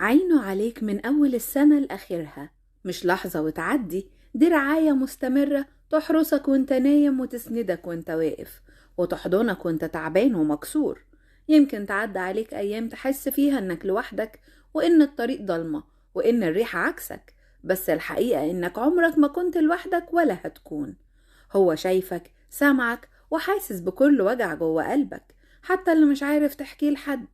عينه عليك من أول السنة لآخرها، مش لحظة وتعدي، دي رعاية مستمرة تحرسك وانت نايم وتسندك وانت واقف وتحضنك وانت تعبان ومكسور. يمكن تعدي عليك أيام تحس فيها انك لوحدك وإن الطريق ضلمة وإن الريحة عكسك، بس الحقيقة إنك عمرك ما كنت لوحدك ولا هتكون. هو شايفك سامعك وحاسس بكل وجع جوه قلبك، حتى اللي مش عارف تحكيه لحد.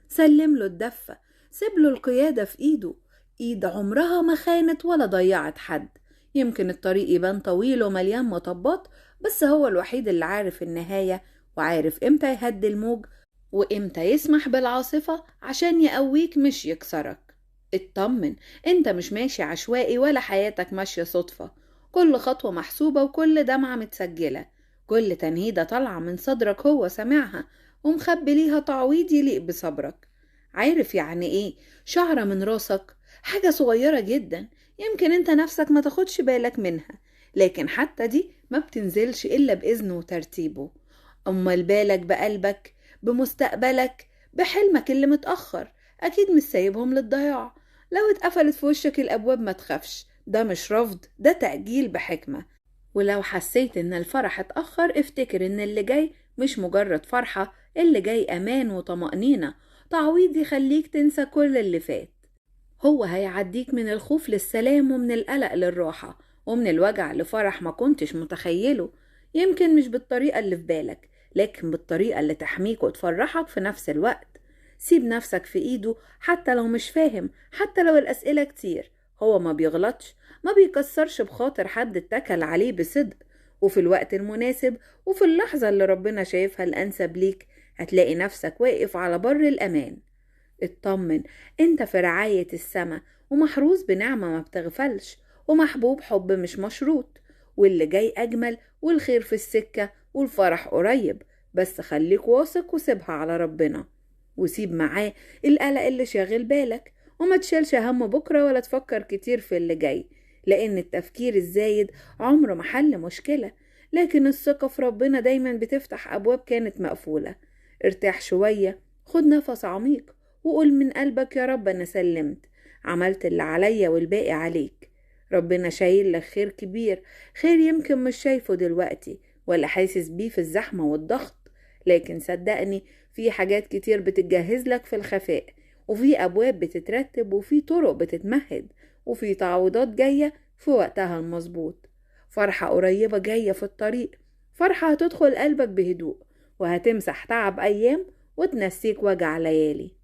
سلم له الدفة، سيبله القيادة في ايده، ايد عمرها ما خانت ولا ضيعت حد. يمكن الطريق يبان طويل ومليان مطبات، بس هو الوحيد اللي عارف النهاية وعارف امتى يهدي الموج وامتى يسمح بالعاصفة عشان يقويك مش يكسرك. اطمن، انت مش ماشي عشوائي ولا حياتك ماشية صدفة. كل خطوة محسوبة وكل دمعة متسجلة، كل تنهيدة طالعة من صدرك هو سامعها ومخبي ليها تعويض يليق بصبرك. عارف يعني ايه شعرة من راسك؟ حاجة صغيرة جدا، يمكن انت نفسك ما تاخدش بالك منها، لكن حتى دي ما بتنزلش إلا بإذنه وترتيبه. أمال بالك بقلبك، بمستقبلك، بحلمك اللي متأخر، أكيد مش سايبهم للضياع. لو اتقفلت في وشك الأبواب ما تخافش، ده مش رفض، ده تأجيل بحكمة. ولو حسيت إن الفرح اتأخر افتكر إن اللي جاي مش مجرد فرحة، اللي جاي أمان وطمأنينة، تعويض يخليك تنسى كل اللي فات. هو هيعديك من الخوف للسلام ومن القلق للراحة ومن الوجع لفرح ما كنتش متخيله. يمكن مش بالطريقة اللي في بالك، لكن بالطريقة اللي تحميك وتفرحك في نفس الوقت. سيب نفسك في ايده، حتى لو مش فاهم، حتى لو الأسئلة كتير. هو ما بيغلطش، ما بيكسرش بخاطر حد اتكل عليه بصدق. وفي الوقت المناسب وفي اللحظة اللي ربنا شايفها الأنسب ليك هتلاقي نفسك واقف على بر الأمان. اطمن، انت في رعاية السما ومحروس بنعمة ما بتغفلش ومحبوب حب مش مشروط. واللي جاي أجمل والخير في السكة والفرح قريب، بس خليك واثق وسيبها على ربنا. وسيب معاه القلق اللي شاغل بالك، وما تشيلش هم بكرة ولا تفكر كتير في اللي جاي، لأن التفكير الزايد عمره ما حل مشكلة. لكن الثقة في ربنا دايما بتفتح أبواب كانت مقفولة. ارتاح شوية، خد نفس عميق وقول من قلبك يا رب أنا سلمت، عملت اللي عليا والباقي عليك. ربنا شايل لك خير كبير، خير يمكن مش شايفه دلوقتي ولا حاسس بيه في الزحمة والضغط، لكن صدقني في حاجات كتير بتتجهز لك في الخفاء، وفي أبواب بتترتب، وفي طرق بتتمهد، وفي تعويضات جاية في وقتها المظبوط. فرحة قريبة جاية في الطريق، فرحة هتدخل قلبك بهدوء وهتمسح تعب أيام وتنسيك وجع ليالي.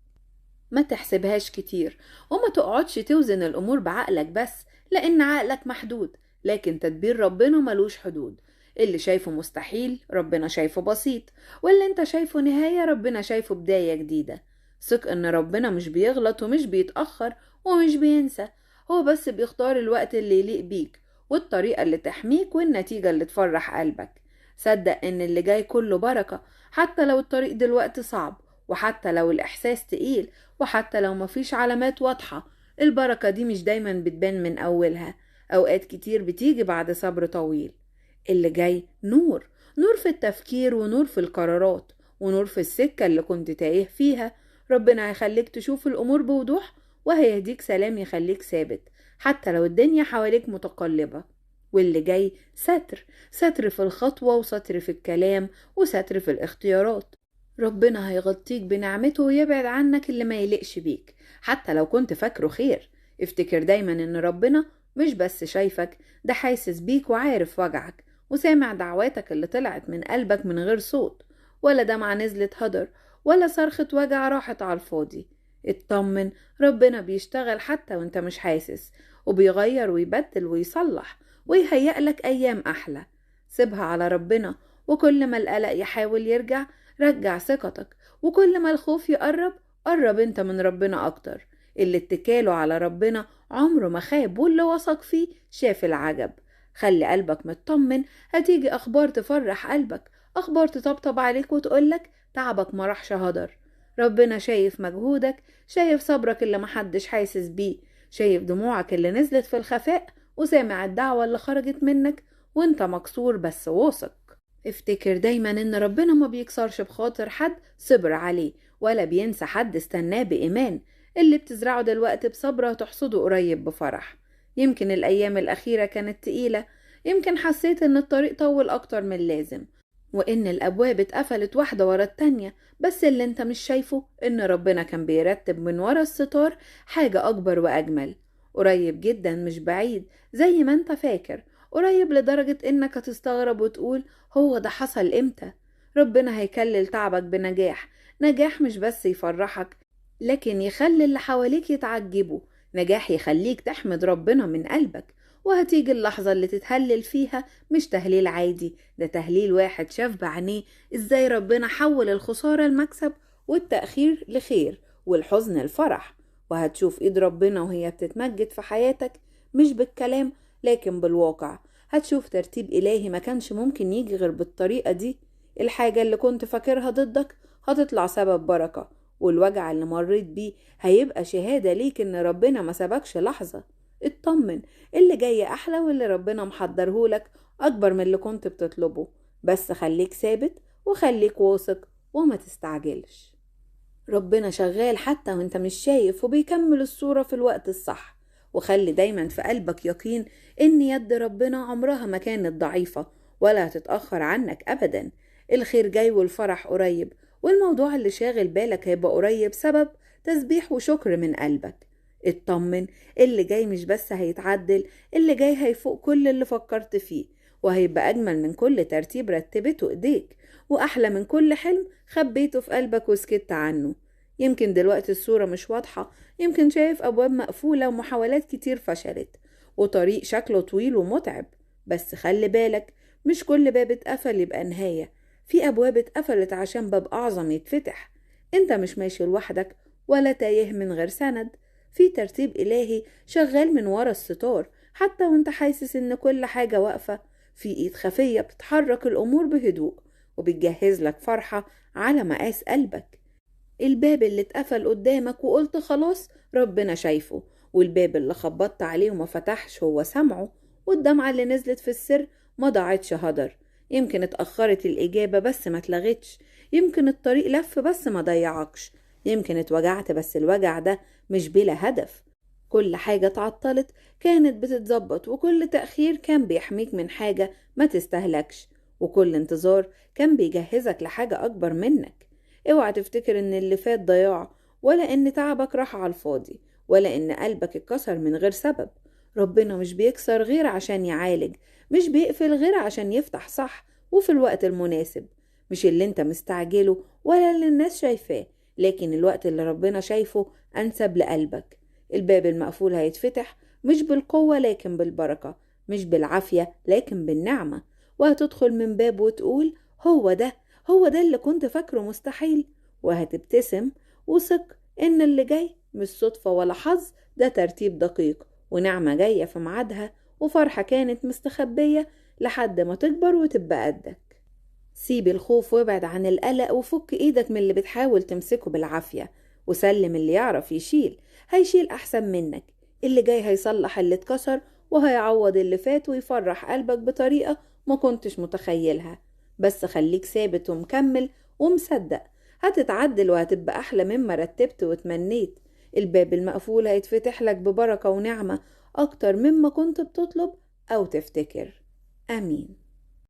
ما تحسبهاش كتير وما تقعدش توزن الأمور بعقلك بس، لأن عقلك محدود، لكن تدبير ربنا ملوش حدود. اللي شايفه مستحيل ربنا شايفه بسيط، واللي انت شايفه نهاية ربنا شايفه بداية جديدة. ثق ان ربنا مش بيغلط ومش بيتأخر ومش بينسى، هو بس بيختار الوقت اللي يليق بيك والطريقة اللي تحميك والنتيجة اللي تفرح قلبك. صدق ان اللي جاي كله بركة، حتى لو الطريق دلوقتي صعب، وحتى لو الإحساس تقيل، وحتى لو مفيش علامات واضحة. البركة دي مش دايما بتبان من أولها، أوقات كتير بتيجي بعد صبر طويل. اللي جاي نور، نور في التفكير ونور في القرارات ونور في السكة اللي كنت تايه فيها. ربنا هيخليك تشوف الأمور بوضوح وهيهديك سلام يخليك ثابت حتى لو الدنيا حواليك متقلبة. واللي جاي ستر، ستر في الخطوة وستر في الكلام وستر في الاختيارات. ربنا هيغطيك بنعمته ويبعد عنك اللي ما يليقش بيك حتى لو كنت فاكره خير. افتكر دايما ان ربنا مش بس شايفك، ده حاسس بيك وعارف وجعك وسامع دعواتك اللي طلعت من قلبك من غير صوت، ولا دمعة نزلت هدر، ولا صرخة وجع راحت على الفاضي. اطمن، ربنا بيشتغل حتى وانت مش حاسس، وبيغير ويبدل ويصلح ويهيأ لك أيام أحلى. سيبها على ربنا، وكل ما القلق يحاول يرجع رجع ثقتك، وكل ما الخوف يقرب قرب انت من ربنا اكتر. اللي اتكاله على ربنا عمره ما خاب، واللي وثق فيه شاف العجب. خلي قلبك مطمن، هتيجي اخبار تفرح قلبك، اخبار تطبطب عليك وتقولك تعبك ما راحش هدر. ربنا شايف مجهودك، شايف صبرك اللي محدش حاسس بيه، شايف دموعك اللي نزلت في الخفاء، وسامع الدعوة اللي خرجت منك وانت مكسور بس واثق. افتكر دايما ان ربنا ما بيكسرش بخاطر حد صبر عليه، ولا بينسى حد استناه بإيمان. اللي بتزرعه دلوقتي بصبر هتحصده قريب بفرح. يمكن الأيام الأخيرة كانت تقيلة، يمكن حسيت إن الطريق طول أكتر من اللازم، وإن الأبواب اتقفلت واحدة ورا التانية، بس اللي انت مش شايفه إن ربنا كان بيرتب من ورا الستار حاجة أكبر وأجمل. قريب جدا، مش بعيد زي ما انت فاكر، قريب لدرجة إنك هتستغرب وتقول هو ده حصل إمتى؟ ربنا هيكلل تعبك بنجاح، نجاح مش بس يفرحك لكن يخلي اللي حواليك يتعجبوا، نجاح يخليك تحمد ربنا من قلبك. وهتيجي اللحظة اللي تتهلل فيها مش تهليل عادي، ده تهليل واحد شاف بعينيه ازاي ربنا حول الخسارة المكسب والتأخير لخير والحزن الفرح. وهتشوف ايد ربنا وهي بتتمجد في حياتك، مش بالكلام لكن بالواقع. هتشوف ترتيب إلهي ما كانش ممكن يجي غير بالطريقة دي. الحاجة اللي كنت فاكرها ضدك هتطلع سبب بركة، والوجع اللي مريت بيه هيبقى شهادة ليك ان ربنا ما سابكش لحظة. اطمن، اللي جاي احلى، واللي ربنا محضرهولك اكبر من اللي كنت بتطلبه. بس خليك ثابت وخليك واثق وما تستعجلش. ربنا شغال حتى وانت مش شايف، وبيكمل الصورة في الوقت الصح. وخلي دايما في قلبك يقين ان يد ربنا عمرها ما كانت ضعيفة ولا هتتأخر عنك ابدا. الخير جاي والفرح قريب، والموضوع اللي شاغل بالك هيبقى قريب سبب تسبيح وشكر من قلبك. اطمن، اللي جاي مش بس هيتعدل، اللي جاي هيفوق كل اللي فكرت فيه، وهيبقى أجمل من كل ترتيب رتبته إيديك، وأحلى من كل حلم خبيته في قلبك وسكت عنه. يمكن دلوقتي الصورة مش واضحة، يمكن شايف أبواب مقفولة ومحاولات كتير فشلت وطريق شكله طويل ومتعب. بس خلي بالك، مش كل باب اتقفل يبقى نهاية، في أبواب اتقفلت عشان باب أعظم يتفتح. انت مش ماشي لوحدك ولا تايه من غير سند، في ترتيب إلهي شغال من ورا الستار. حتى وانت حاسس ان كل حاجة واقفة، في ايد خفية بتتحرك الأمور بهدوء وبتجهز لك فرحة على مقاس قلبك. الباب اللي اتقفل قدامك وقلت خلاص ربنا شايفه، والباب اللي خبطت عليه وما فتحش هو سمعه، والدمعة اللي نزلت في السر ما ضاعتش هدر. يمكن اتأخرت الإجابة بس ما اتلغتش، يمكن الطريق لف بس ما ضيعكش، يمكن اتوجعت بس الوجع ده مش بلا هدف. كل حاجة اتعطلت كانت بتتظبط، وكل تأخير كان بيحميك من حاجة ما تستهلكش، وكل انتظار كان بيجهزك لحاجة أكبر منك. اوعى تفتكر ان اللي فات ضياع، ولا ان تعبك راح على الفاضي، ولا ان قلبك اتكسر من غير سبب. ربنا مش بيكسر غير عشان يعالج، مش بيقفل غير عشان يفتح صح وفي الوقت المناسب. مش اللي انت مستعجله ولا اللي الناس شايفاه، لكن الوقت اللي ربنا شايفه أنسب لقلبك. الباب المقفول هيتفتح مش بالقوة لكن بالبركة، مش بالعافية لكن بالنعمة. وهتدخل من باب وتقول هو ده اللي كنت فاكره مستحيل، وهتبتسم وثق ان اللي جاي مش صدفة ولا حظ، ده ترتيب دقيق ونعمة جاية في ميعادها، وفرحة كانت مستخبية لحد ما تكبر وتبقى قدك. سيب الخوف وابعد عن القلق، وفك ايدك من اللي بتحاول تمسكه بالعافية، وسلم اللي يعرف يشيل هيشيل احسن منك. اللي جاي هيصلح اللي اتكسر وهيعوض اللي فات ويفرح قلبك بطريقة ما كنتش متخيلها. بس خليك ثابت ومكمل ومصدق، هتتعدل وهتبقى أحلى مما رتبت وتمنيت. الباب المقفول هيتفتح لك ببركة ونعمة أكتر مما كنت بتطلب أو تفتكر. آمين.